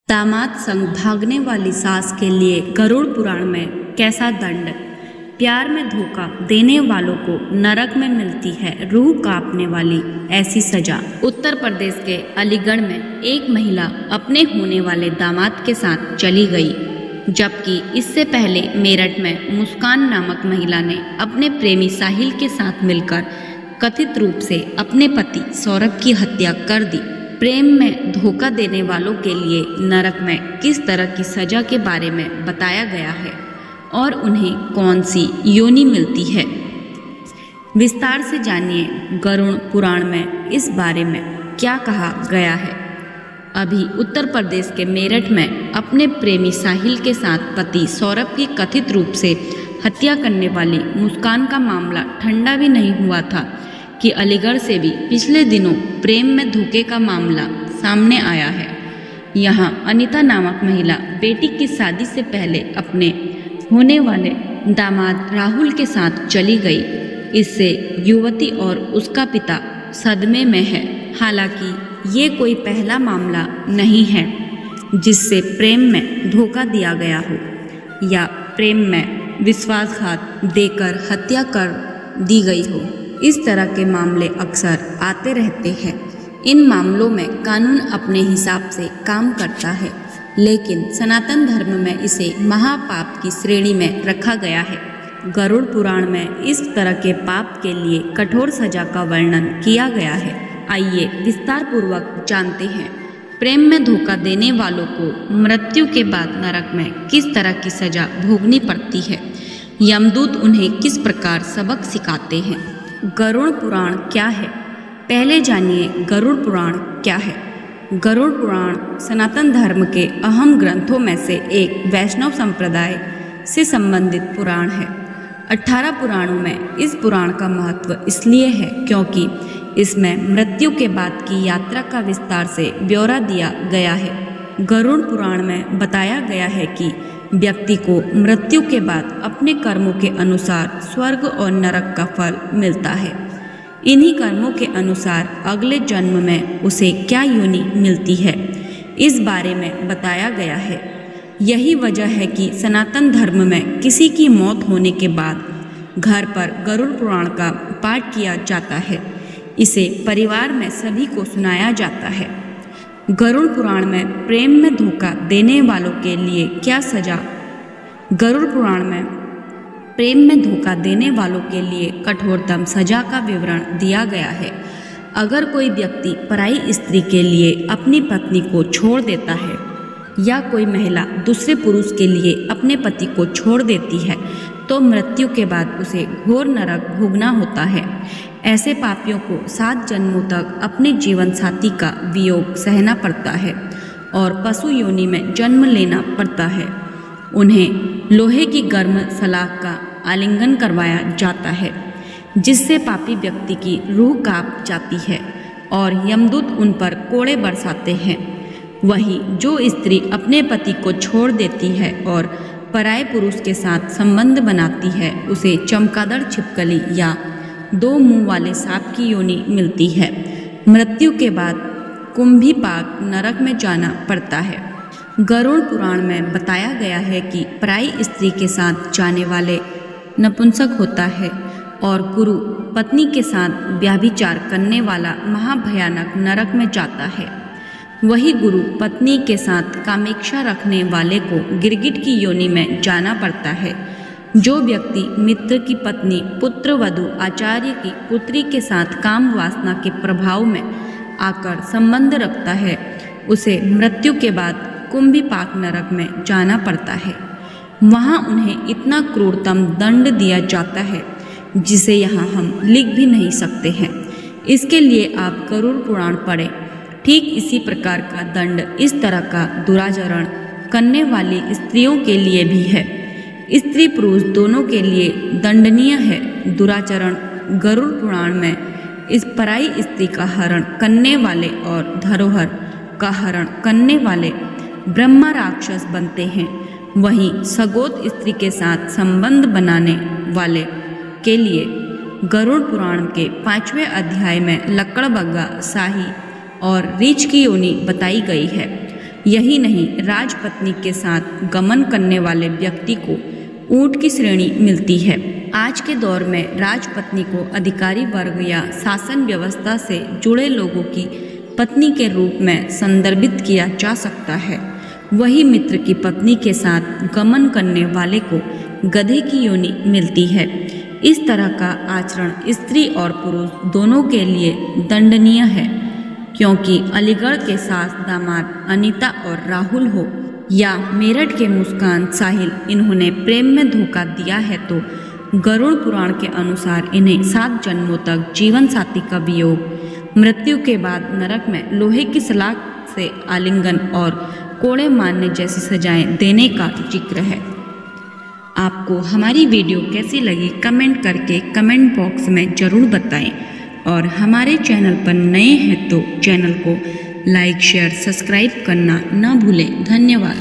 दामाद संग भागने वाली सास के लिए गरुड़ पुराण में कैसा दंड। प्यार में धोखा देने वालों को नरक में मिलती है रूह कांपने वाली ऐसी सजा। उत्तर प्रदेश के अलीगढ़ में एक महिला अपने होने वाले दामाद के साथ चली गई, जबकि इससे पहले मेरठ में मुस्कान नामक महिला ने अपने प्रेमी साहिल के साथ मिलकर कथित रूप से अपने पति सौरभ की हत्या कर दी। प्रेम में धोखा देने वालों के लिए नरक में किस तरह की सजा के बारे में बताया गया है और उन्हें कौन सी योनि मिलती है, विस्तार से जानिए गरुड़ पुराण में इस बारे में क्या कहा गया है। अभी उत्तर प्रदेश के मेरठ में अपने प्रेमी साहिल के साथ पति सौरभ की कथित रूप से हत्या करने वाली मुस्कान का मामला ठंडा भी नहीं हुआ था कि अलीगढ़ से भी पिछले दिनों प्रेम में धोखे का मामला सामने आया है। यहाँ अनीता नामक महिला बेटी की शादी से पहले अपने होने वाले दामाद राहुल के साथ चली गई। इससे युवती और उसका पिता सदमे में है। हालांकि ये कोई पहला मामला नहीं है जिससे प्रेम में धोखा दिया गया हो या प्रेम में विश्वासघात देकर हत्या कर दी गई हो। इस तरह के मामले अक्सर आते रहते हैं। इन मामलों में कानून अपने हिसाब से काम करता है, लेकिन सनातन धर्म में इसे महापाप की श्रेणी में रखा गया है। गरुड़ पुराण में इस तरह के पाप के लिए कठोर सजा का वर्णन किया गया है। आइए विस्तार पूर्वक जानते हैं प्रेम में धोखा देने वालों को मृत्यु के बाद नरक में किस तरह की सजा भोगनी पड़ती है। यमदूत उन्हें किस प्रकार सबक सिखाते हैं। गरुड़ पुराण क्या है, पहले जानिए गरुड़ पुराण क्या है। गरुड़ पुराण सनातन धर्म के अहम ग्रंथों में से एक वैष्णव संप्रदाय से संबंधित पुराण है। 18 पुराणों में इस पुराण का महत्व इसलिए है क्योंकि इसमें मृत्यु के बाद की यात्रा का विस्तार से ब्यौरा दिया गया है। गरुड़ पुराण में बताया गया है कि व्यक्ति को मृत्यु के बाद अपने कर्मों के अनुसार स्वर्ग और नरक का फल मिलता है। इन्हीं कर्मों के अनुसार अगले जन्म में उसे क्या योनि मिलती है, इस बारे में बताया गया है। यही वजह है कि सनातन धर्म में किसी की मौत होने के बाद घर पर गरुड़ पुराण का पाठ किया जाता है। इसे परिवार में सभी को सुनाया जाता है। गरुड़ पुराण में प्रेम में धोखा देने वालों के लिए क्या सजा। गरुड़ पुराण में प्रेम में धोखा देने वालों के लिए कठोरतम सजा का विवरण दिया गया है। अगर कोई व्यक्ति पराई स्त्री के लिए अपनी पत्नी को छोड़ देता है या कोई महिला दूसरे पुरुष के लिए अपने पति को छोड़ देती है तो मृत्यु के बाद उसे घोर नरक भोगना होता है। ऐसे पापियों को 7 जन्मों तक अपने जीवन साथी का वियोग सहना पड़ता है और पशु योनि में जन्म लेना पड़ता है। उन्हें लोहे की गर्म सलाख का आलिंगन करवाया जाता है, जिससे पापी व्यक्ति की रूह कांप जाती है और यमदूत उन पर कोड़े बरसाते हैं। वहीं जो स्त्री अपने पति को छोड़ देती है और पराये पुरुष के साथ संबंध बनाती है उसे चमगादड़ छिपकली या 2 मुंह वाले सांप की योनि मिलती है। मृत्यु के बाद कुंभीपाक नरक में जाना पड़ता है। गरुड़ पुराण में बताया गया है कि पराई स्त्री के साथ जाने वाले नपुंसक होता है और गुरु पत्नी के साथ व्यभिचार करने वाला महाभयानक नरक में जाता है। वही गुरु पत्नी के साथ कामेक्षा रखने वाले को गिरगिट की योनि में जाना पड़ता है। जो व्यक्ति मित्र की पत्नी पुत्र वधु आचार्य की पुत्री के साथ काम वासना के प्रभाव में आकर संबंध रखता है उसे मृत्यु के बाद कुंभीपाक नरक में जाना पड़ता है। वहाँ उन्हें इतना क्रूरतम दंड दिया जाता है जिसे यहाँ हम लिख भी नहीं सकते हैं। इसके लिए आप गरुड़ पुराण पढ़ें। ठीक इसी प्रकार का दंड इस तरह का दुराचरण करने वाली स्त्रियों के लिए भी है। स्त्री पुरुष दोनों के लिए दंडनीय है दुराचरण। गरुड़ पुराण में इस पराई स्त्री का हरण करने वाले और धरोहर का हरण करने वाले ब्रह्मा राक्षस बनते हैं। वहीं सगोत स्त्री के साथ संबंध बनाने वाले के लिए गरुड़ पुराण के 5वें अध्याय में लकड़बग्गा, साही और रीछ की योनि बताई गई है। यही नहीं, राजपत्नी के साथ गमन करने वाले व्यक्ति को ऊंट की श्रेणी मिलती है। आज के दौर में राजपत्नी को अधिकारी वर्ग या शासन व्यवस्था से जुड़े लोगों की पत्नी के रूप में संदर्भित किया जा सकता है। वही मित्र की पत्नी के साथ गमन करने वाले को गधे की योनि मिलती है। इस तरह का आचरण स्त्री और पुरुष दोनों के लिए दंडनीय है, क्योंकि अलीगढ़ के सास दामाद अनीता और राहुल हो या मेरठ के मुस्कान साहिल, इन्होंने प्रेम में धोखा दिया है तो गरुड़ पुराण के अनुसार इन्हें 7 जन्मों तक जीवन साथी का वियोग, मृत्यु के बाद नरक में लोहे की सलाख से आलिंगन और कोड़े मारने जैसी सजाएं देने का जिक्र है। आपको हमारी वीडियो कैसी लगी कमेंट करके कमेंट बॉक्स में ज़रूर बताएं और हमारे चैनल पर नए हैं तो चैनल को लाइक शेयर सब्सक्राइब करना ना भूलें। धन्यवाद।